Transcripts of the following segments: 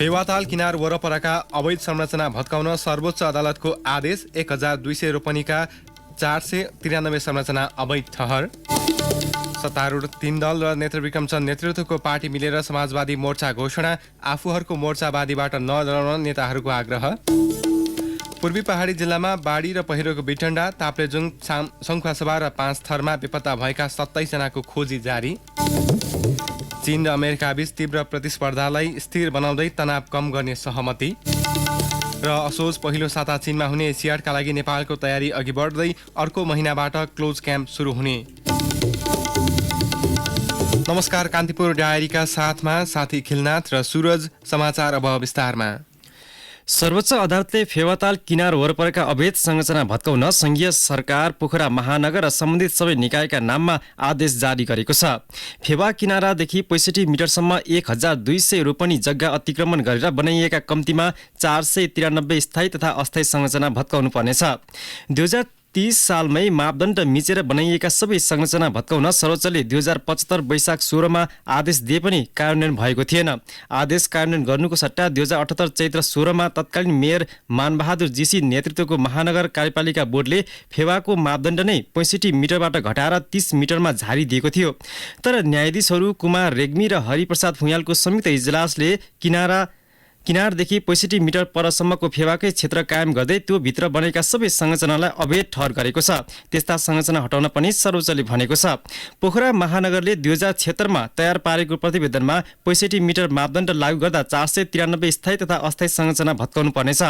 फेवाताल किनार वरपरका अवैध संरचना भत्काउन सर्वोच्च अदालतको आदेश। 1200 रोपनीका 493 संरचना अवैध ठहर। सत्तारूढ 3 दल र नेत्रविक्रम चन्द नेतृत्वको पार्टी मिलेर समाजवादी मोर्चा घोषणा। आफूहरूको मोर्चावादीबाट नडराउन नेताहरूको आग्रह। पूर्वी पहाडी जिल्लामा बाढी र पहिरोको विटण्डा। ताप्लेजुङ, सङ्खुवासभा र 5 थरमा बेपत्ता भएका 27 जनाको खोजी जारी। चीन र अमेरिका बीच तीव्र प्रतिस्पर्धालाई स्थिर बनाउँदै तनाव कम गर्ने सहमति। र असोज पहिलो साता चीनमा हुने एसियाडका लागि नेपालको तयारी अघि बढ्दै अर्को महिनाबाट क्लोज क्याम्प सुरु हुने। नमस्कार, कान्तिपुर डायरीका साथमा साथी खिलनाथ र सूरज। समाचार अब विस्तारमा। सर्वोच्च अदालतले फेवाताल किनार वरपरका अवैध संरचना भत्काउन संघीय सरकार, पोखरा महानगर र सम्बन्धित सबै निकायका नाममा आदेश जारी गरेको छ। फेवा किनारादेखि 65 मिटरसम्म 1200 रोपनी जग्गा अतिक्रमण गरेर बनाइएका कम्तीमा 493 स्थायी तथा अस्थायी संरचना भत्काउनु पर्नेछ। 2030 सालमै मापदण्ड मिचेर बनाइएका सबै संरचना भत्काउन सर्वोच्चले 2075 वैशाख 16 मा आदेश दिए पनि कार्यान्वयन भएको थिएन। आदेश कार्यान्वयन गर्नुको सट्टा 2078 चैत्र 16 मा तत्कालीन मेयर मानबहादुर जीसी नेतृत्वको महानगर कार्यपालिका बोर्डले फेवाको मापदण्ड नै 65 मिटरबाट घटाएर 30 मिटरमा झारिदिएको थियो। तर न्यायाधीशहरू कुमार रेग्मी र हरिप्रसाद भुइँयालको संयुक्त इजलासले किनारदेखि 65 मिटर परसम्मको फेवाकै क्षेत्र कायम गर्दै त्यो भित्र बनेका सबै संरचनालाई अवैध ठहर गरेको छ। त्यस्ता संरचना हटाउन पनि सर्वोच्चले भनेको छ। पोखरा महानगरले 2076 मा तयार पारेको प्रतिवेदनमा 65 मिटर मापदण्ड लागू गर्दा 493 स्थायी तथा अस्थायी संरचना भत्काउनु पर्नेछ।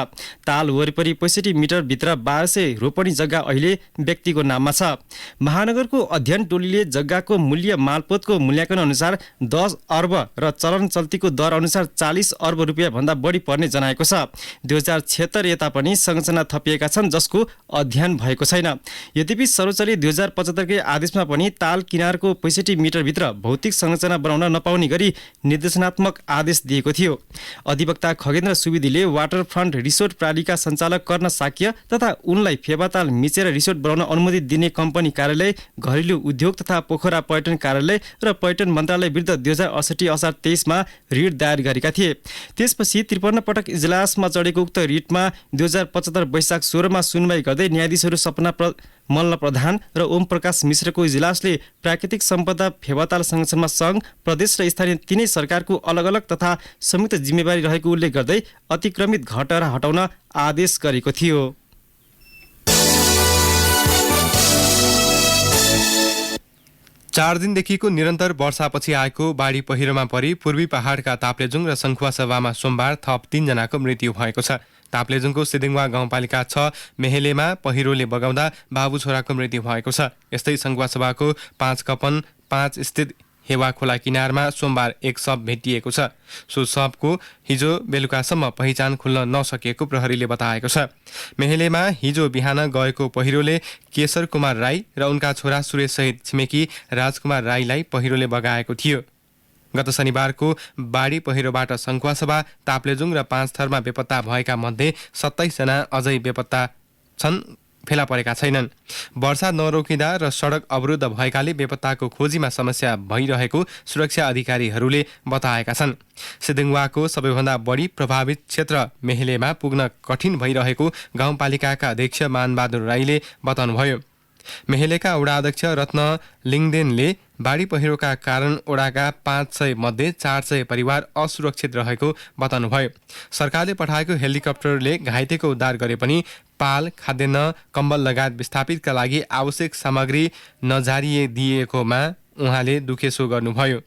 ताल वरिपरि 65 मिटर भित्र 1200 रोपनी जग्गा अहिले व्यक्तिको नाममा छ। महानगरको अध्ययन टोलीले जग्गाको मूल्य मालपोतको मूल्याङ्कन अनुसार 10 अर्ब र चलन चल्तीको दर अनुसार 40 अर्ब रुपियाँ भन्दा बढी पर्ने जनाएको छ। 2076 यता पनि संरचना थपिएका छन् जसको अध्ययन भएको छैन। यद्यपि सर्वोच्चले 2075 कै आदेशमा पनि ताल किनारको 65 मिटर भित्र भौतिक संरचना बनाउन नपाउने गरी निर्देशनात्मक आदेश दिएको थियो। अधिवक्ता खगेन्द्र सुवेदीले वाटरफ्रन्ट रिसोर्ट प्रणालीका सञ्चालक कर्ण साक्य तथा उनलाई फेवाताल मिचेर रिसोर्ट बनाउन अनुमति दिने कम्पनी कार्यालय, घरेलु उद्योग तथा पोखरा पर्यटन कार्यालय र पर्यटन मन्त्रालय विरुद्ध 2068 असार 23 मा रिट दायर गरेका थिए। त्यसपछि 53 पटक इजलासमा चढेको उक्त रिटमा 2075 वैशाख 16 मा सुनवाई गर्दै न्यायाधीशहरू सपना मल्ल प्रधान र ओम प्रकाश मिश्रको इजलासले प्राकृतिक सम्पदा फेवाताल संरक्षणमा सङ्घ, प्रदेश र स्थानीय तीनै सरकारको अलग अलग तथा संयुक्त जिम्मेवारी रहेको उल्लेख गर्दै अतिक्रमित घटरा हटाउन आदेश गरेको थियो। 4 दिनदेखिको निरन्तर वर्षापछि आएको बाढी पहिरोमा परि पूर्वी पहाडका ताप्लेजुङ र सङ्खुवासभामा सोमबार थप 3 जनाको मृत्यु भएको छ। ताप्लेजुङको सिदिङवा गाउँपालिका 6 मेहेलेमा पहिरोले बगाउँदा बाबु छोराको मृत्यु भएको छ। यस्तै सङ्खुवासभाको 5 कपन 5 स्थित हेवा खोला किनारमा सोमबार एक शव भेटिएको छ। सो शवको हिजो बेलुकासम्म पहिचान खुल्न नसकेको प्रहरीले बताएको छ। मेहेलेमा हिजो बिहान गएको पहिरोले केशर कुमार राई र उनका छोरा सुरेश सहित छिमेकी राजकुमार राईलाई पहिरोले बगाएको थियो। गत शनिबारको बाढी पहिरोबाट सङ्खुवासभा, ताप्लेजुङ र 5 थरमा बेपत्ता भएका मध्ये 27 जना अझै बेपत्ता छन्, फेला परेका छैनन्। वर्षा नरोकिँदा र सडक अवरुद्ध भएकाले बेपत्ताको खोजीमा समस्या भइरहेको सुरक्षा अधिकारीहरूले बताएका छन्। सिदिङवाको सबैभन्दा बढी प्रभावित क्षेत्र मेहेलेमा पुग्न कठिन भइरहेको गाउँपालिकाका अध्यक्ष मानबहादुर राईले बताउनुभयो। मेहेलेका वडा अध्यक्ष रत्न लिङदेनले बाढी पहिरोका कारण वडाका 500 मध्ये 400 परिवार असुरक्षित रहेको बताउनुभयो। सरकारले पठाएको हेलिकप्टरले घाइतेको उद्धार गरे पनि पाल, खाद्यान्न, कम्बल लगायत विस्थापितका लागि आवश्यक सामग्री नजारिदिएकोमा उहाँले दुखेसो गर्नुभयो।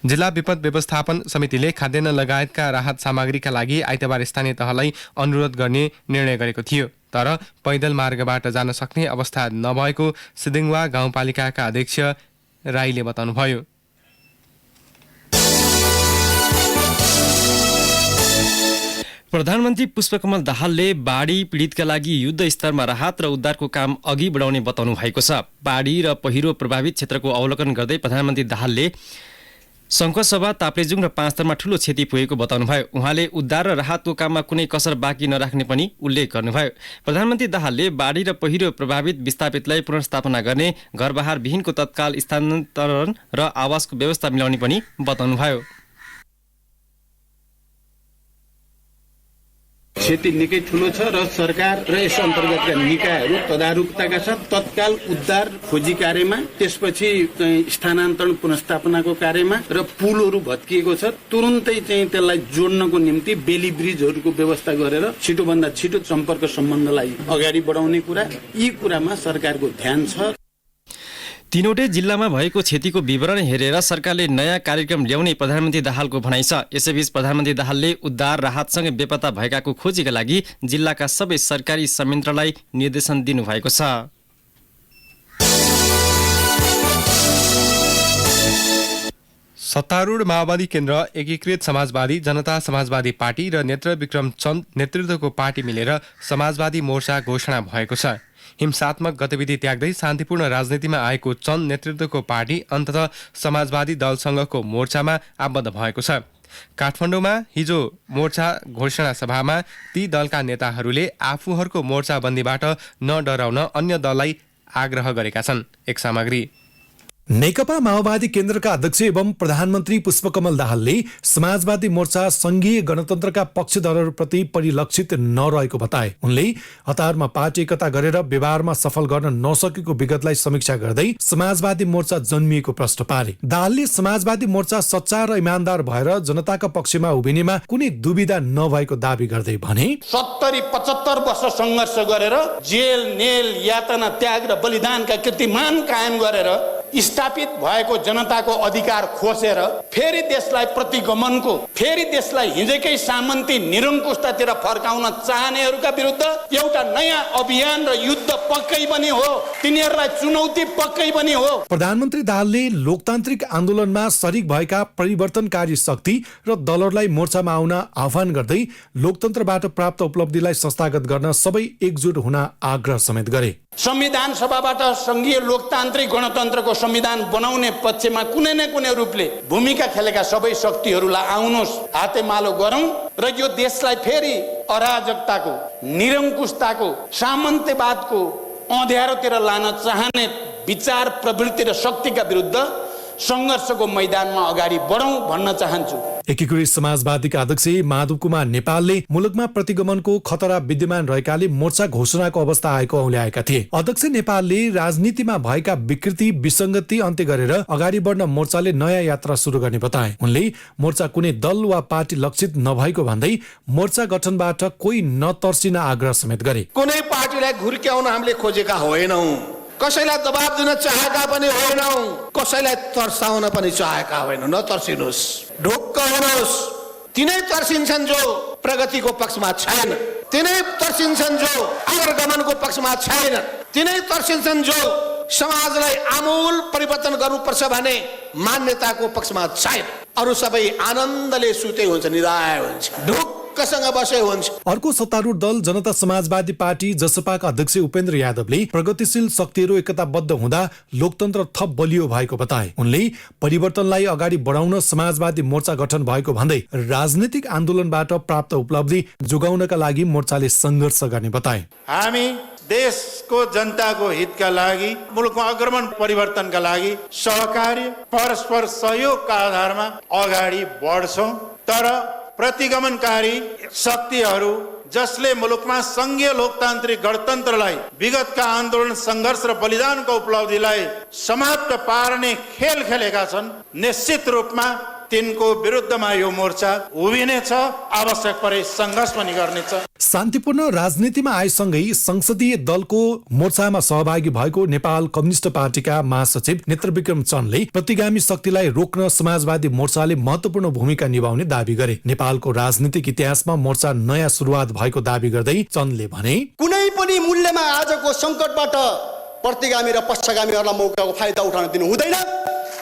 जिल्ला विपद व्यवस्थापन समितिले खाद्यान्न लगायतका राहत सामग्रीका लागि आइतबार स्थानीय तहलाई अनुरोध गर्ने निर्णय गरेको थियो। तर पैदल मार्गबाट जान सक्ने अवस्था नभएको सिदिङवा गाउँपालिकाका अध्यक्ष राईले बताउनुभयो। प्रधानमन्त्री पुष्पकमल दाहालले बाढी पीडितका लागि युद्ध स्तरमा राहत र उद्धारको काम अघि बढाउने बताउनु भएको छ। बाढी र पहिरो प्रभावित क्षेत्रको अवलोकन गर्दै प्रधानमन्त्री दाहालले सङ्खुवासभा, ताप्लेजुङ र 5 थरमा ठूलो क्षति पुगेको बताउनुभयो। उहाँले उद्धार र राहतको काममा कुनै कसर बाँकी नराख्ने पनि उल्लेख गर्नुभयो। प्रधानमन्त्री दाहालले बाढी र पहिरो प्रभावित विस्थापितलाई पुनर्स्थापना गर्ने, घरबार विहीनको तत्काल स्थानान्तरण र आवासको व्यवस्था मिलाउने पनि बताउनुभयो। क्षति निकै ठुलो छ र सरकार र यस अन्तर्गतका निकायहरू तदारुकताका साथ तत्काल उद्धार खोजी कार्यमा, त्यसपछि स्थानान्तरण पुनर्स्थापनाको कार्यमा र पुलहरू भत्किएको छ तुरुन्तै त्यसलाई जोड्नको निम्ति बेली ब्रिजहरूको व्यवस्था गरेर छिटोभन्दा छिटो सम्पर्क सम्बन्धलाई अगाडि बढाउने कुरा, यी कुरामा सरकारको ध्यान छ। तीनवटै जिल्लामा भएको क्षतिको विवरण हेरेर सरकारले नयाँ कार्यक्रम ल्याउने प्रधानमन्त्री दाहालको भनाइ छ। यसैबीच प्रधानमन्त्री दाहालले उद्धार राहतसँगै बेपत्ता भएकाको खोजीका लागि जिल्लाका सबै सरकारी संयन्त्रलाई निर्देशन दिनुभएको छ। सत्तारूढ माओवादी केन्द्र, एकीकृत समाजवादी, जनता समाजवादी पार्टी र नेत्र विक्रम चन्द नेतृत्वको पार्टी मिलेर समाजवादी मोर्चा घोषणा भएको छ। हिंसात्मक गतिविधि त्याग्दै शान्तिपूर्ण राजनीतिमा आएको चन्द नेतृत्वको पार्टी अन्ततः समाजवादी दलसँगको मोर्चामा आबद्ध भएको छ। काठमाडौँमा हिजो मोर्चा घोषणा सभामा ती दलका नेताहरूले आफूहरूको मोर्चाबन्दीबाट नडराउन अन्य दललाई आग्रह गरेका छन्। एक सामग्री। नेकपा माओवादी केन्द्रका अध्यक्ष एवं प्रधानमन्त्री पुष्पकमल दाहालले समाजवादी मोर्चा संघीय गणतन्त्रका पक्षधरहरूप्रति परिलक्षित नरहेको बताए। उनले हतारमा पार्टी एकता गरेर व्यवहारमा सफल गर्न नसकेको विगतलाई समीक्षा गर्दै समाजवादी मोर्चा जन्मिएको प्रश्न पारे। दाहालले समाजवादी मोर्चा सच्चा र इमान्दार भएर जनताका पक्षमा उभिनेमा कुनै दुविधा नभएको दावी गर्दै भने 70-75 वर्ष सङ्घर्ष गरेर जेल नेल यातना त्याग र बलिदानका कीर्तिमान कायम गरेर स्थापित भएको जनताको अधिकार खोसेर फेरि देशलाई प्रतिगमनको, फेरि देशलाई हिजोकै सामन्ती निरङ्कुशतातिर फर्काउन चाहनेहरूका विरुद्ध एउटा नयाँ अभियान र युद्ध पक्कै पनि हो। तिनीहरूलाई चुनौती पक्कै पनि हो। प्रधानमन्त्री दाहालले लोकतान्त्रिक आन्दोलनमा शरीक भएका परिवर्तनकारी शक्ति र दलहरूलाई मोर्चामा आउन आह्वान गर्दै लोकतन्त्रबाट प्राप्त उपलब्धिलाई संस्थागत गर्न सबै एकजुट हुन आग्रह समेत गरे। संविधान सभाबाट संघीय लोकतान्त्रिक गणतन्त्रको संविधान बनाउने पक्षमा कुनै न कुनै रूपले भूमिका खेलेका सबै शक्तिहरूलाई आउनुहोस्, हातेमालो गरौँ र यो देशलाई फेरि अराजकताको, निरङ्कुशताको, सामन्त्यवादको अँध्यारोतिर लान चाहने विचार प्रवृत्ति र शक्तिका विरुद्ध सङ्घर्षको मैदानमा अगाडि बढौँ भन्न चाहन्छु। एकीकृत समाजवादीका अध्यक्ष माधव कुमार नेपालले मुलुकमा प्रतिगमनको खतरा विद्यमान रहेकाले मोर्चा घोषणाको अवस्था आएको औल्याएका थिए। अध्यक्ष नेपालले राजनीतिमा भएका विकृति विसङ्गति अन्त्य गरेर अगाडि बढ्न मोर्चाले नयाँ यात्रा सुरु गर्ने बताए। उनले मोर्चा कुनै दल वा पार्टी लक्षित नभएको भन्दै मोर्चा गठनबाट कोही नतर्सिन आग्रह समेत गरे। कुनै पार्टीलाई घुर्क्याउन हामीले खोजेका होइनौँ, कसैलाई दबाब दिन चाहेका पनि होइनौँ, कसैलाई तर्साउन पनि चाहेका होइनौँ। नतर्सिनुहोस्, ढुक्क हुनुहोस्। तिनै तर्सिन्छन् जो प्रगतिको पक्षमा छैन, तिनै तर्सिन्छन् जो अग्रगमनको पक्षमा छैन, तिनै तर्सिन्छन् जो समाजलाई आमूल परिवर्तन गर्नुपर्छ भने मान्यताको पक्षमा छैन। अरू सबै आनन्दले सुते हुन्छ, निदाय हुन्छ, ढुक्कसँग बसे हुन्छ। अर्को सत्तारूढ दल जनता समाजवादी पार्टी जसपाका अध्यक्ष उपेन्द्र यादवले प्रगतिशील शक्तिहरू एकताबद्ध हुँदा लोकतन्त्र थप बलियो भएको बताए। उनले परिवर्तनलाई अगाडि बढाउन समाजवादी मोर्चा गठन भएको भन्दै राजनीतिक आन्दोलनबाट प्राप्त उपलब्धि जोगाउनका लागि मोर्चाले सङ्घर्ष गर्ने बताए। हामी देशको जनताको हितका लागि, मुलुकमा अग्रमण परिवर्तनका लागि सहकार्य परस्पर सहयोगका आधारमा अगाडि बढ्छौँ। तर प्रतिगमनकारी शक्तिहरू जसले मुलुकमा संघीय लोकतान्त्रिक गणतन्त्रलाई, विगतका आन्दोलन सङ्घर्ष र बलिदानको उपलब्धिलाई समाप्त पार्ने खेल खेलेका छन्, निश्चित रूपमा तिनको विरुद्धमा यो मोर्चा उभिनेछ, आवश्यक परे सङ्घर्ष पनि गर्नेछ। शान्तिपूर्ण राजनीतिमा आएसँगै संसदीय दलको मोर्चामा सहभागी भएको नेपाल कम्युनिस्ट पार्टीका महासचिव नेत्रविक्रम चन्दले प्रतिगामी शक्तिलाई रोक्न समाजवादी मोर्चाले महत्वपूर्ण भूमिका निभाउने दावी गरे। नेपालको राजनीतिक इतिहासमा मोर्चा नयाँ सुरुवात भएको दावी गर्दै चन्दले भने, कुनै पनि मूल्यमा आजको सङ्कटबाट प्रतिगामी र पश्चगामीहरूलाई मौकाको फाइदा उठाउन दिनु हुँदैन।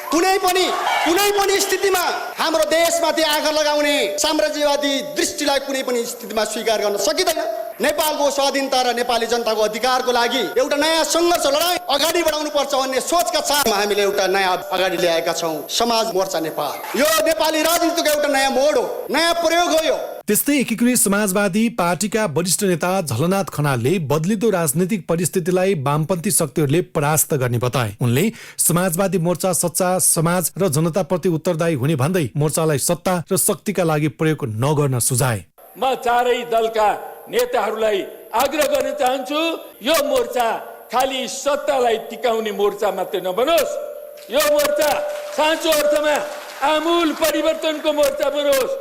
कुनै पनि स्थितिमा हाम्रो देशमाथि आँखा लगाउने साम्राज्यवादी दृष्टिलाई कुनै पनि स्थितिमा स्वीकार गर्न सकिँदैन। नेपालको स्वाधीनता र नेपाली जनताको अधिकारको लागि एउटा नयाँ सङ्घर्ष लडाई अगाडि बढाउनु पर्छ भन्ने सोचका साथमा हामीले एउटा नयाँ अगाडि ल्याएका छौँ, समाज मोर्चा नेपाल। यो नेपाली राजनीतिको एउटा नयाँ मोड हो, नयाँ प्रयोग हो यो। त्यस्तै एकीकृत समाजवादी पार्टीका वरिष्ठ नेता झलनाथ खनालले बदलिदो राजनीतिक परिस्थितिलाई वामपन्थी शक्तिहरूले परास्त गर्ने बताए। उनले समाजवादी मोर्चा सच्चा समाज र जनताप्रति उत्तरदायी हुने भन्दै मोर्चालाई सत्ता र शक्तिका लागि प्रयोग नगर्न सुझाए। म चारै दलका नेताहरूलाई आग्रह गर्न चाहन्छु, यो मोर्चा खालि सत्तालाई टिकाउने मोर्चा मात्रै नबनोस्, यो मोर्चा साँचो अर्थमा आमूल परिवर्तनको मोर्चा बनोस्,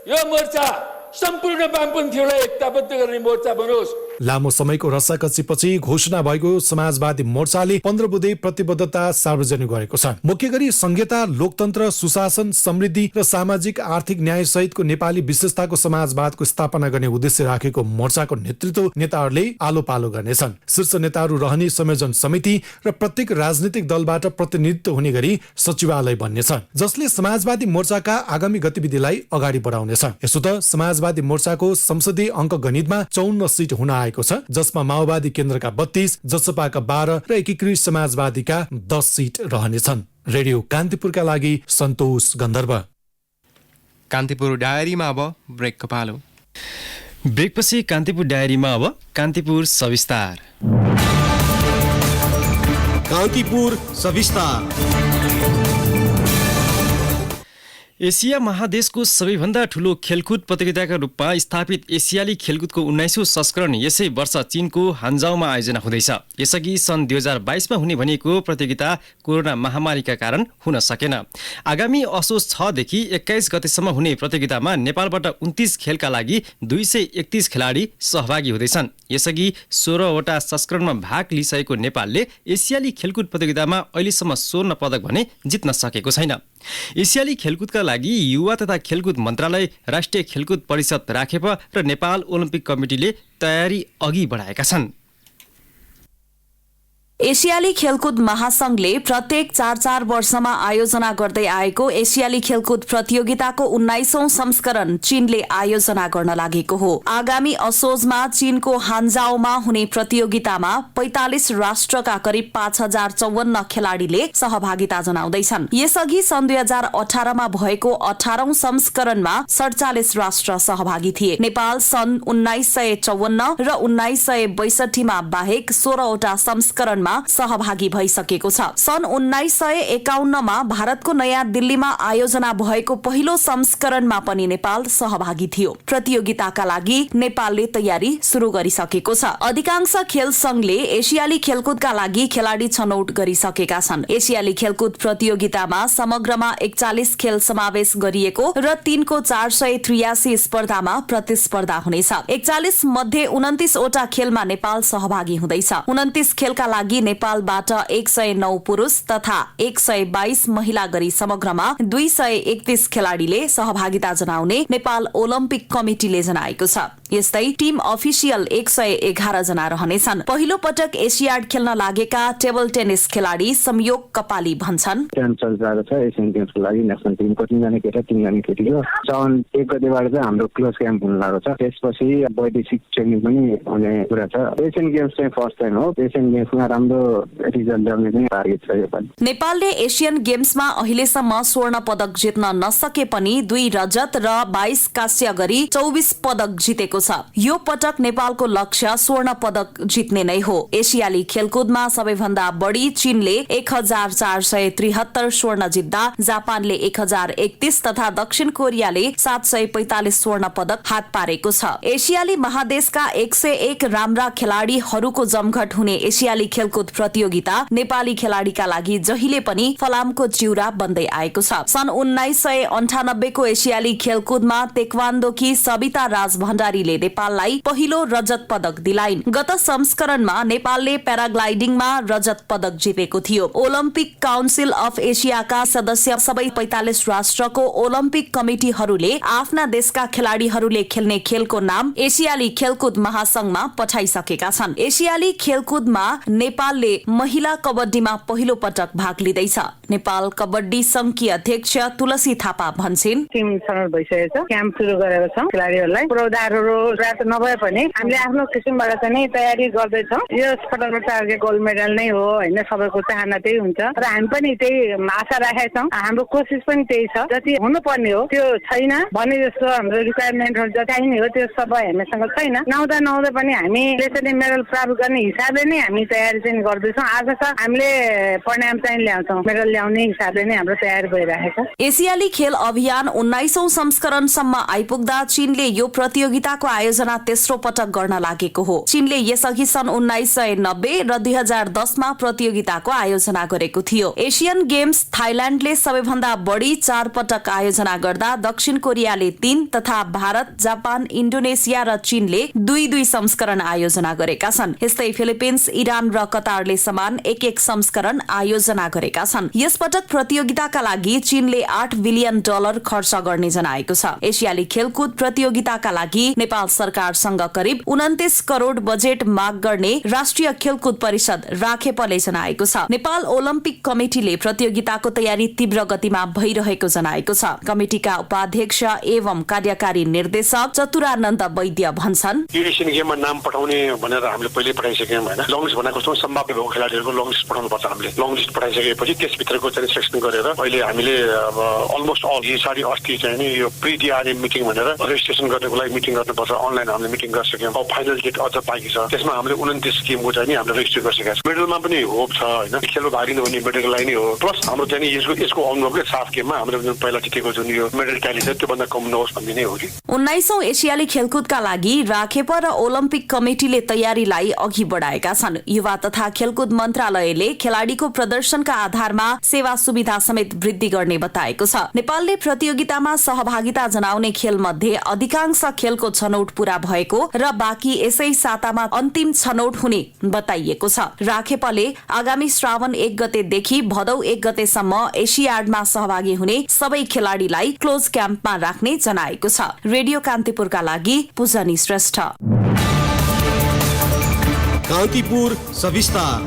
यो मोर्चा सम्पूर्ण वामपन्थीहरूलाई एकताबद्ध गर्ने मोर्चा बनोस्। लामो समयको रस्साकसीपछि घोषणा भएको समाजवादी मोर्चाले 15 बुँदे प्रतिबद्धता सार्वजनिक गरेको छ। मुख्य गरी संहिता, लोकतन्त्र, सुशासन, समृद्धि र सामाजिक आर्थिक न्याय सहितको नेपाली विशेषताको समाजवादको स्थापना गर्ने उद्देश्य राखेको मोर्चाको नेतृत्व नेताहरूले आलो पालो गर्नेछन्। शीर्ष नेताहरू रहने संयोजन समिति र प्रत्येक राजनीतिक दलबाट प्रतिनिधित्व हुने गरी सचिवालय बन्नेछ, जसले समाजवादी मोर्चाका आगामी गतिविधिलाई अगाडि बढाउनेछ। यसो त समाजवादी मोर्चाको संसदीय अङ्क गणितमा 54 सिट हुन आएको छ, जसमा माओवादी केन्द्रका 32, जसपाका 12 र एकीकृत समाजवादीका 10 सिट रहनेछन्। रेडियो कान्तिपुरका लागि सन्तोष गन्धर्व। कान्तिपुर डायरीमा अब ब्रेकको पालो। ब्रेकपछि कान्तिपुर डायरीमा अब कान्तिपुर सविस्तार। कान्तिपुर सविस्तार। एसिया महादेशको सबैभन्दा ठूलो खेलकुद प्रतियोगिताका रूपमा स्थापित एसियाली खेलकुदको 19औं संस्करण यसै वर्ष चीनको हान्जाउमा आयोजना हुँदैछ। यसअघि सन् 2022मा हुने भनिएको प्रतियोगिता कोरोना महामारीका कारण हुन सकेन। आगामी असोज 6 देखि 21 गतेसम्म हुने प्रतियोगितामा नेपालबाट 29 खेलका लागि 231 खेलाडी सहभागी हुँदैछन्। यसअघि 16वटा संस्करणमा भाग लिइसकेको नेपालले एसियाली खेलकुद प्रतियोगितामा अहिलेसम्म स्वर्ण पदक भने जित्न सकेको छैन। एसियाली खेलकुदका लागि युवा तथा खेलकुद मन्त्रालय, राष्ट्रिय खेलकुद परिषद राखेप र नेपाल ओलम्पिक कमिटीले तयारी अघि बढाएका छन्। एसियाली खेलकुद महासंघले प्रत्येक 4-4 वर्षमा आयोजना गर्दै आएको एसियाली खेलकुद प्रतियोगिताको 19औं संस्करण चीनले आयोजना गर्न लागेको हो। आगामी असोजमा चीनको हान्जाओमा हुने प्रतियोगितामा 45 राष्ट्रका करिब 5054 खेलाडीले सहभागिता जनाउँदैछन्। यसअघि सन् 2018मा भएको 18औं संस्करणमा 47 राष्ट्र सहभागी थिए। नेपाल सन् 1954 र 1962मा बाहेक 16वटा संस्करणमा सहभागी भइसकेको छ। सन् 1951मा भारतको नयाँ दिल्लीमा आयोजना भएको पहिलो संस्करणमा पनि नेपाल सहभागी थियो। प्रतियोगिताका लागि नेपालले तयारी सुरु गरिसकेको छ। अधिकांश खेल संघले एसियाली खेलकुदका लागि खेलाडी छनौट गरिसकेका छन्। एसियाली खेलकुद प्रतियोगितामा समग्रमा 41 खेल समावेश गरिएको र 3को 483 स्पर्धामा प्रतिस्पर्धा हुनेछ। 41 मध्ये 29 वटा खेलमा नेपाल सहभागी हुँदैछ। 29 खेलका लागि नेपालबाट 109 पुरुष तथा 122 महिला गरी समग्रमा 231 खेलाडीले सहभागिता जनाउने नेपाल ओलम्पिक कमिटीले जनाएको छ। यस्तै टिम अफिसियल 111 जना रहनेछन्। पहिलो पटक एसियाड खेल्न लागेका टेबल टेनिस खेलाडी संयोग कपाली भन्छन्, एसियन गेम्सको लागि नेसनल टिमको 3 जना केटा 3 जना केटी हो। साउन 1 गतेबाट चाहिँ हाम्रो क्लोज क्याम्प हुन लागेको छ। त्यसपछि वैदेशिक ट्रेनिङ पनि हुने कुरा छ। एसियन गेम्स चाहिँ फर्स्ट टाइम हो। एसियन गेम्समा राम्रो रिजल्ट ल्याउने चाहिँ टार्गेट छ योपालि। नेपालले एसियन गेम्समा अहिलेसम्म स्वर्ण पदक जित्न नसके पनि 2 रजत र 22 कांस्य गरी 24 पदक जितेको छ। यो पटक नेपालको लक्ष्य स्वर्ण पदक जित्ने नै हो। एसियाली खेलकुदमा सबैभन्दा बढी चीनले 1473 स्वर्ण जित्दा जापानले 1031 तथा दक्षिण कोरियाले 745 स्वर्ण पदक हात पारेको छ। एसियाली महादेशका 101 राम्रा खेलाडीहरूको जमघट हुने एसियाली खेलकुद प्रतियोगिता नेपाली खेलाडीका लागि जहिले पनि फलामको चिउरा बन्दै आएको छ। सन् 1998 को एसियाली खेलकुदमा तेक्वान्दोकी सबिता राज भण्डारीले नेपाललाई पहिलो रजत पदक दिलाइन्। गत संस्करणमा नेपालले प्याराग्लाइडिङमा रजत पदक जितेको थियो। ओलम्पिक काउन्सिल अफ एसियाका सदस्य सबै 45 राष्ट्रको ओलम्पिक कमिटीहरूले आफ्ना देशका खेलाडीहरूले खेल्ने खेलको नाम एसियाली खेलकुद महासंघमा पठाइसकेका छन्। एसियाली खेलकुदमा नेपालले महिला कबड्डीमा पहिलो पटक भाग लिँदैछ। नेपाल कबड्डी संघकी अध्यक्ष तुलसी थापा भन्छन्, टिम छनौट भइसकेको छ। क्याम्प सुरु गरेको छौं। खेलाडीहरूलाई पूर्वाधारहरू प्राप्त नभए पनि हामीले आफ्नो किसिमबाट चाहिँ नि तयारी गर्दैछौँ। यो पटक टार्गेट गोल्ड मेडल नै हो होइन, सबैको चाहना त्यही हुन्छ र हामी पनि त्यही आशा राखेका छौँ। हाम्रो कोसिस पनि त्यही छ, जति हुनुपर्ने हो त्यो छैन भने जस्तो हाम्रो रिक्वायरमेन्टहरू जति चाहिने हो त्यो सबै हामीसँग छैन। नहुँदा पनि हामीले चाहिँ मेडल प्राप्त गर्ने हिसाबले नै हामी तयारी चाहिँ गर्दैछौँ। आज त हामीले परिणाम चाहिँ ल्याउँछौँ, मेडल ल्याउने हिसाबले नै हाम्रो तयारी भइरहेको छ। एसियाली खेल अभियान 19औं संस्करणसम्म आइपुग्दा चीनले यो प्रतियोगिताको आयोजना तेस्रो पटक गर्न लागेको हो। चीनले यसअघि सन् 1990 र 2010मा प्रतियोगिताको आयोजना गरेको थियो। एसियन गेम्स थाइल्याण्डले सबैभन्दा बढी 4 पटक आयोजना गर्दा दक्षिण कोरियाले 3 तथा भारत, जापान, इन्डोनेसिया र चीनले 2 संस्करण आयोजना गरेका छन्। यस्तै फिलिपिन्स, इरान र कतारले समान 1 संस्करण आयोजना गरेका छन्। यसपटक प्रतियोगिताका लागि चीनले $8 बिलियन खर्च गर्ने जनाएको छ। एसियाली खेलकुद प्रतियोगिताका लागि नेपाल सरकारसँग करिब 29 करोड बजेट माग गर्ने राष्ट्रिय खेलकुद परिषद राखेपले जनाएको छ। नेपाल ओलम्पिक कमिटिले प्रतियोगिताको तयारी तीव्र गतिमा भइरहेको जनाएको छ। कमिटिका उपाध्यक्ष एवं कार्यकारी निर्देशक चतुरानन्द वैद्य भन्छन्, यो एसियन गेममा नाम पठाउने भनेर हामीले पहिले पठाइसक्यौँ होइन। लङ लिस्ट बनाएको छौँ, सम्भाव्य भएको खेलाडीहरूको लङ लिस्ट पठाउनुपर्छ। हामीले लङ लिस्ट पठाइसकेपछि त्यसभित्रको चाहिँ सेलेक्सन गरेर अहिले हामीले अलमोस्ट अल साढे अस्ति चाहिँ नि यो प्रि डिआरए मिटिङ भनेर रेजिस्ट्रेसन गर्नको लागि मिटिङ गर्नुपर्छ। अनलाइन हामीले मिटिङ गरिसक्यौँ। अब फाइनल डेट अझ बाँकी छ। त्यसमा हामीले 29 गेमको चाहिँ नि हामीले रेजिस्टर गरिसकेका छौँ। मेडलमा पनि होप छ होइन, खेलमा भाग लिनु भने मेडलको लागि नै हो। प्लस हाम्रो चाहिँ यसको अनुभवले 7 गेममा हामीले पहिला जितेको जुन यो मेडल ट्याली छ त्योभन्दा कम नहोस् भन्ने नै हो कि। 19औं एसियाली खेलकुदका लागि राखेप र ओलम्पिक कमिटिले तयारीलाई अघि बढाएका छन्। युवा तथा खेलकुद मन्त्रालयले खेलाडीको प्रदर्शनका आधारमा सेवा सुविधा समेत वृद्धि गर्ने बताएको छ। नेपालले प्रतियोगितामा सहभागिता जनाउने खेल मध्ये अधिकांश खेलको छनौट पूरा भएको र बाँकी यसै सातामा अन्तिम छनौट हुने बताइएको छ। राखेपले आगामी श्रावण 1 गतेदेखि भदौ 1 गतेसम्म एसियाडमा सहभागी हुने सबै खेलाडीलाई क्लोज क्याम्पमा राख्ने जनाएको छ। रेडियो कान्तिपुरका लागि पूजनी श्रेष्ठ। कान्तिपुर सविस्तार।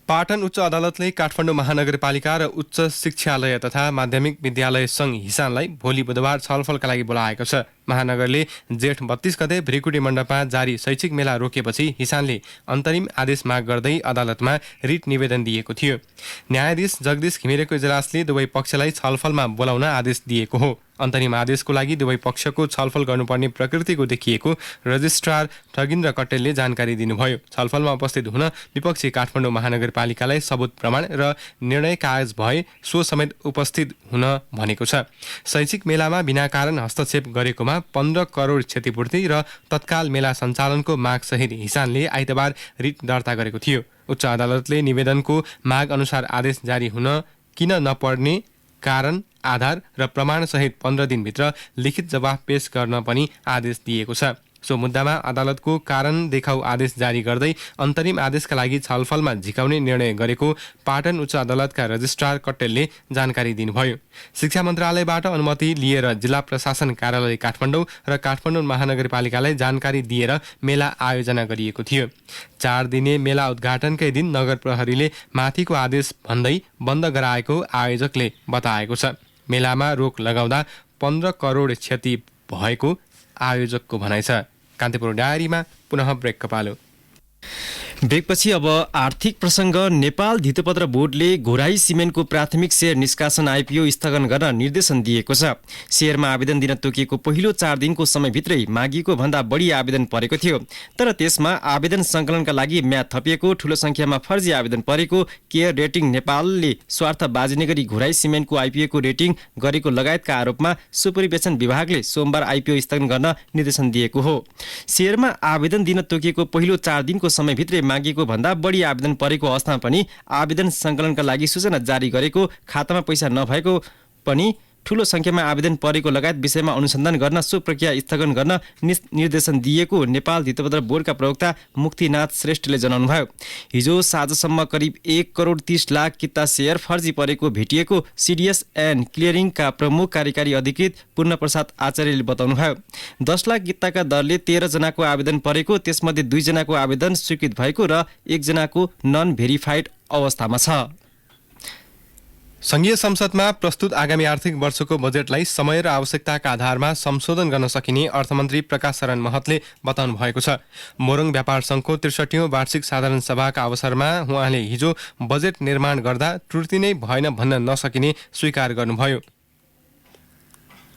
पाटन उच्च अदालतले काठमाडौँ महानगरपालिका र उच्च शिक्षालय तथा माध्यमिक विद्यालय संघ हिसानलाई भोलि बुधबार छलफलका लागि बोलाएको छ। महानगरले जेठ 32 गते भ्रिकुटी मण्डपमा जारी शैक्षिक मेला रोकेपछि हिसानले अन्तरिम आदेश माग गर्दै अदालतमा रिट निवेदन दिएको थियो। न्यायाधीश जगदीश घिमिरेको इजलासले दुवै पक्षलाई छलफलमा बोलाउन आदेश दिएको हो। अन्तरिम आदेशको लागि दुवै पक्षको छलफल गर्नुपर्ने प्रकृतिको देखिएको रजिस्ट्रार ठगिन्द्र कट्टेलले जानकारी दिनुभयो। छलफलमा उपस्थित हुन विपक्षी काठमाडौँ महानगरपालिकालाई सबुत प्रमाण र निर्णय कागज भए सो समेत उपस्थित हुन भनेको छ। शैक्षिक मेलामा बिना कारण हस्तक्षेप गरेकोमा 15 करोड क्षतिपूर्ति र तत्काल मेला सञ्चालनको मागसहित हिसानले आइतबार रिट दर्ता गरेको थियो। उच्च अदालतले निवेदनको माग अनुसार आदेश जारी हुन किन नपर्ने कारण, आधार र प्रमाणसहित 15 दिनभित्र लिखित जवाफ पेश गर्न पनि आदेश दिएको छ। सो मुद्दामा अदालतको कारण देखाउ आदेश जारी गर्दै अन्तरिम आदेशका लागि छलफलमा झिकाउने निर्णय गरेको पाटन उच्च अदालतका रजिस्ट्रार कट्टेलले जानकारी दिनुभयो। शिक्षा मन्त्रालयबाट अनुमति लिएर जिल्ला प्रशासन कार्यालय काठमाडौँ र काठमाडौँ महानगरपालिकालाई जानकारी दिएर मेला आयोजना गरिएको थियो। 4 दिने मेला उद्घाटनकै दिन नगर प्रहरीले माथिको आदेश भन्दै बन्द गराएको आयोजकले बताएको छ। मेलामा रोक लगाउँदा 15 करोड क्षति भएको आयोजकको भनाइ छ। कान्तिपुर डायरीमा पुनः ब्रेकको पालो। ब्रेकपछि अब आर्थिक प्रसङ्ग। नेपाल धितोपत्र बोर्डले घोराई सिमेन्टको प्राथमिक सेयर निष्कासन आइपिओ स्थगन गर्न निर्देशन दिएको छ। सेयरमा आवेदन दिन तोकिएको पहिलो 4 दिनको समयभित्रै मागिएको भन्दा बढी आवेदन परेको थियो। तर त्यसमा आवेदन सङ्कलनका लागि म्याद थपिएको, ठूलो संख्यामा फर्जी आवेदन परेको, केयर रेटिङ नेपालले स्वार्थ बाजिने गरी घोराई सिमेन्टको आइपिओको रेटिङ गरेको लगायतका आरोपमा सुपरिवेक्षण विभागले सोमबार आइपिओ स्थगन गर्न निर्देशन दिएको हो। सेयरमा आवेदन दिन तोकिएको पहिलो 4 दिनको समयभित्रै मागिएको भन्दा बढी आवेदन परेको अवस्थामा पनि आवेदन सङ्कलनका लागि सूचना जारी गरेको, खातामा पैसा नभएको पनि ठूलो संख्यामा आवेदन परेको लगायत विषयमा अनुसन्धान गर्न सो प्रक्रिया स्थगन गर्न निर्देशन दिएको नेपाल धितोपत्र बोर्डका प्रवक्ता मुक्तिनाथ श्रेष्ठले जनाउनुभयो। हिजो साँझसम्म करिब 1 करोड 30 लाख किता सेयर फर्जी परेको भेटिएको सिडिएस एन्ड क्लियरिङका प्रमुख कार्यकारी अधिकृत पूर्णप्रसाद आचार्यले बताउनुभयो। 10 लाख किताका दरले 13 जनाको आवेदन परेको, त्यसमध्ये 2 जनाको आवेदन स्वीकृत भएको र 1 जनाको नन भेरिफाइड अवस्थामा छ। संघीय संसदमा प्रस्तुत आगामी आर्थिक वर्षको बजेटलाई समय र आवश्यकताका आधारमा संशोधन गर्न सकिने अर्थमन्त्री प्रकाश शरण महतले बताउनु भएको छ। मोरङ व्यापार सङ्घको 63औं वार्षिक साधारण सभाका अवसरमा उहाँले हिजो बजेट निर्माण गर्दा त्रुटि नै भएन भन्न नसकिने स्वीकार गर्नुभयो।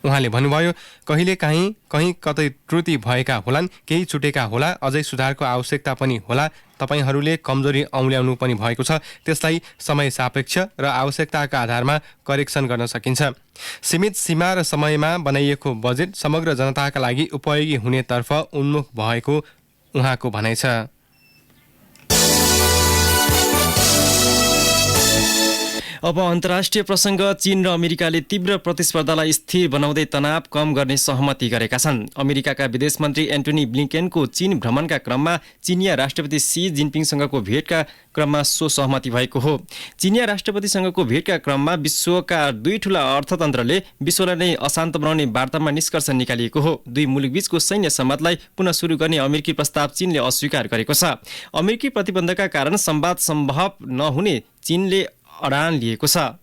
उहाँले भन्नुभयो, कहीँ कतै त्रुटि भएका होलान्, केही छुटेका होला, अझै सुधारको आवश्यकता पनि होला। तपाईहरूले कमजोरी औँल्याउनु पनि भएको छ, त्यसलाई समय सापेक्ष र आवश्यकताका आधारमा करेक्सन गर्न सकिन्छ। सीमित सीमा र समयमा बनाइएको बजेट समग्र जनताका लागि उपयोगी हुनेतर्फ उन्मुख भएको उहाँको भनाइ छ। अब अन्तर्राष्ट्रिय प्रसङ्ग। चीन र अमेरिकाले तीव्र प्रतिस्पर्धालाई स्थिर बनाउँदै तनाव कम गर्ने सहमति गरेका छन्। अमेरिकाका विदेश मन्त्री एन्टोनी ब्लिङ्केनको चीन भ्रमणका क्रममा चिनिया राष्ट्रपति सी जिनपिङसँगको भेटका क्रममा सो सहमति भएको हो। चिनिया राष्ट्रपतिसँगको भेटका क्रममा विश्वका दुई ठूला अर्थतन्त्रले विश्वलाई नै अशान्त बनाउने वार्तामा निष्कर्ष निकालिएको हो। दुई मुलुकबीचको सैन्य सम्वादलाई पुनः सुरु गर्ने अमेरिकी प्रस्ताव चीनले अस्वीकार गरेको छ। अमेरिकी प्रतिबन्धका कारण संवाद सम्भव नहुने चीनले अडान लिएको छ।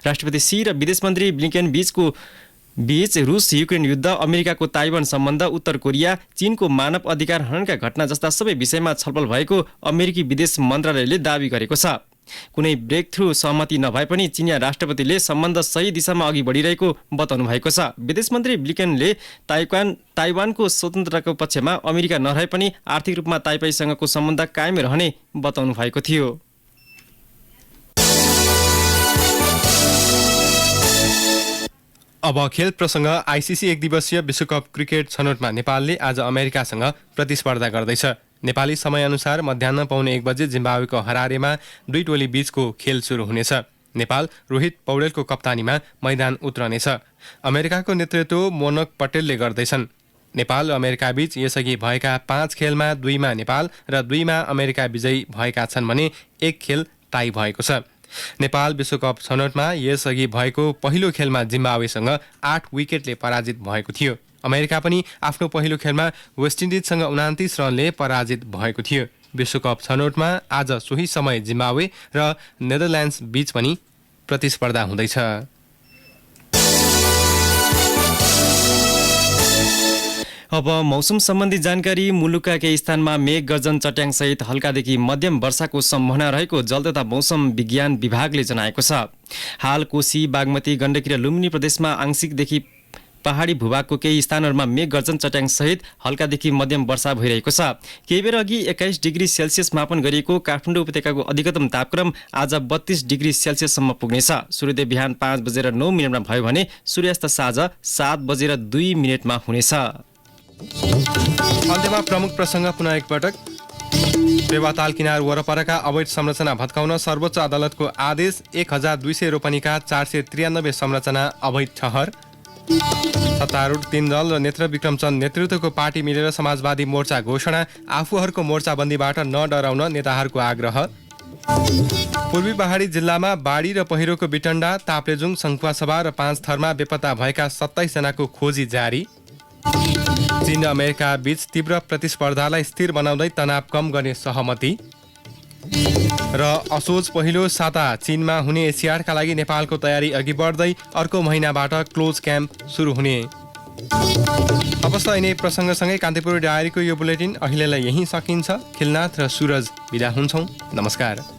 राष्ट्रपति सी र विदेश मन्त्री ब्लिङ्केन बीच रुस युक्रेन युद्ध, अमेरिकाको ताइवान सम्बन्ध, उत्तर कोरिया, चीनको मानव अधिकार हननका घटना जस्ता सबै विषयमा छलफल भएको अमेरिकी विदेश मन्त्रालयले दावी गरेको छ। कुनै ब्रेक थ्रु सहमति नभए पनि चिनिया राष्ट्रपतिले सम्बन्ध सही दिशामा अघि बढिरहेको बताउनु भएको छ। विदेश मन्त्री ब्लिङ्केनले ताइवानको स्वतन्त्रताको पक्षमा अमेरिका नरहे पनि आर्थिक रूपमा ताइपाईसँगको सम्बन्ध कायम रहने बताउनु भएको थियो। अब खेल प्रसङ्ग। आइसिसी एक दिवसीय विश्वकप क्रिकेट छनौटमा नेपालले आज अमेरिकासँग प्रतिस्पर्धा गर्दैछ। नेपाली समयअनुसार मध्याह 1:15 बजे जिम्बाब्वेको हरारेमा दुई टोली बीचको खेल सुरु हुनेछ। नेपाल रोहित पौडेलको कप्तानीमा मैदान उत्रनेछ। अमेरिकाको नेतृत्व मोनक पटेलले गर्दैछन्। नेपाल र अमेरिका बीच यसअघि भएका 5 खेलमा 2मा नेपाल र 2मा अमेरिका विजयी भएका छन् भने एक खेल टाई भएको छ। नेपाल विश्वकप छनौटमा यसअघि भएको पहिलो खेलमा जिम्बाब्वेसँग 8 विकेटले पराजित भएको थियो। अमेरिका पनि आफ्नो पहिलो खेलमा वेस्ट इन्डिजसँग 29 रनले पराजित भएको थियो। विश्वकप छनौटमा आज सोही समय जिम्बाब्वे र नेदरल्यान्ड्स बीच पनि प्रतिस्पर्धा हुँदैछ। अब मौसम सम्बन्धी जानकारी। मुलुकका केही स्थानमा मेघ गर्जन चट्याङसहित हल्कादेखि मध्यम वर्षाको सम्भावना रहेको जल तथा मौसम विज्ञान विभागले जनाएको छ। हाल कोशी, बागमती, गण्डकी र लुम्बिनी प्रदेशमा आंशिकदेखि पहाडी भूभागको केही स्थानहरूमा मेघ गर्जन चट्याङसहित हल्कादेखि मध्यम वर्षा भइरहेको छ। केही बेर अघि 21 डिग्री सेल्सियस मापन गरिएको काठमाडौँ उपत्यकाको अधिकतम तापक्रम आज 32 डिग्री सेल्सियससम्म पुग्नेछ। सूर्योदय बिहान 5:09 भयो भने सूर्यास्त साँझ 7:02 हुनेछ। अन्त्यमा प्रमुख प्रसङ्ग पुनः एकपटक। फेवाताल किनार वरपरका अवैध संरचना भत्काउन सर्वोच्च अदालतको आदेश। 1200 रोपनीका 493 संरचना अवैध ठहर। सत्तारूढ 3 दल र नेत्र विक्रमचन्द नेतृत्वको पार्टी मिलेर समाजवादी मोर्चा घोषणा। आफूहरूको मोर्चाबन्दीबाट नडराउन नेताहरूको आग्रह। पूर्वी पहाडी जिल्लामा बाढी र पहिरोको बिटण्डा। ताप्लेजुङ, सङ्खुवासभा र 5 थरमा बेपत्ता भएका 27 जनाको खोजी जारी। चीन र अमेरिका बीच तीव्र प्रतिस्पर्धालाई स्थिर बनाउँदै तनाव कम गर्ने सहमति। र असोज पहिलो साता चीनमा हुने एसियाडका लागि नेपालको तयारी अघि बढ्दै अर्को महिनाबाट क्लोज क्याम्प सुरु हुने। अवश्य यिनै प्रसङ्गसँगै कान्तिपुर डायरीको यो बुलेटिन अहिलेलाई यहीँ सकिन्छ। खिलनाथ र सुरज बिदा हुन्छौँ। नमस्कार।